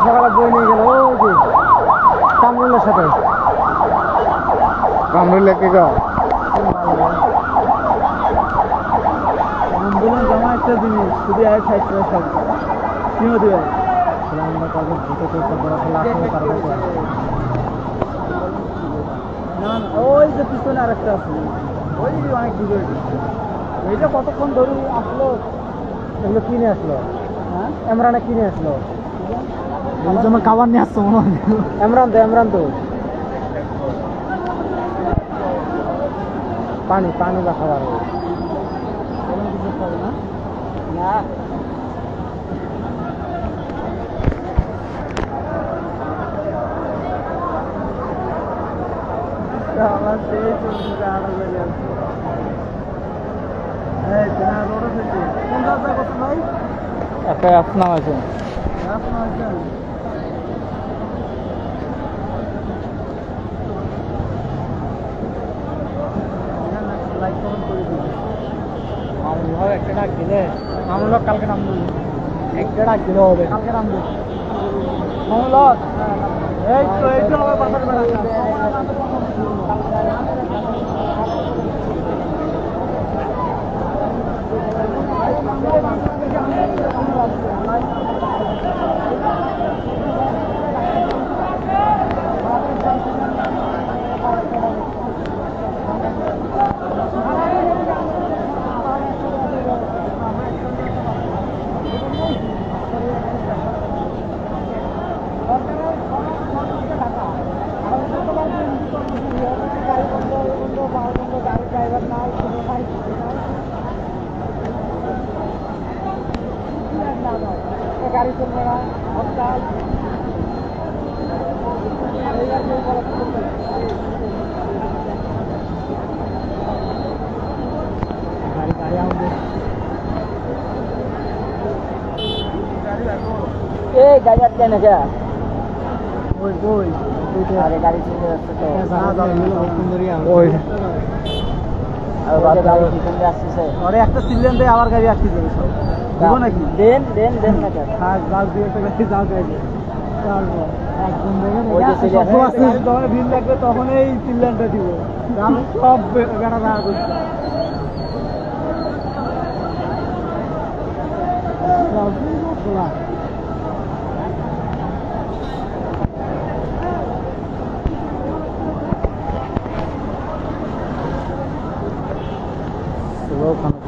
সকালে বই নিয়ে গেল ওই যে কামরুলের সাথে। কামরুলে কে গা আন্দোলন জমা একটা জিনিস শুধু এক সাইড করে সব কিনে দেবে আমরা কাজে ভোটে করতে বড় খেলা আসলে পারবে না। ওই যে পিছনে আরেকটা আছে ওই অনেক দূরে। এইটা কতক্ষণ ধরে আসলো? এগুলো কিনে আসলো? হ্যাঁ এমরানে কিনে আসলো। আমার খাবার নিয়ে আসছো মনে হয়। এমরান তো পানি বা খাবার না। আমার সেই চলছে আরো বেড়ে আছে। এই না রোড আছে কোন রাস্তা কত ভাই? একটা আসনা আছে। আসনা আছে। লাইক কমেন্ট করে দিন। মামুন ভাই একটা ডাক দিলে মামুন লোক কালকে নাম দেবে। একটা ডাক দিলে হবে কালকে নাম দেবে। মামুন লোক এই তো হবে পারফেক্ট বেড়া। গাড়ি চলবে না হরতাল। গাড়ি আটকে না যা ওই ওই আরে গাড়ি চলে যাচ্ছে তো ওই আরে একটা সিলিন্ডার দিয়ে আবার গাড়ি আটকে যাবে সব দিব নাকি? দেন না হ্যাঁ যাও দিয়ে একটা গাড়ি যাও গাড়ি একদম দেখেন যখন ভিড় লাগবে তখন এই সিলিন্ডারটা দিব সব গাড়া দাঁড়া করছে। ওখানে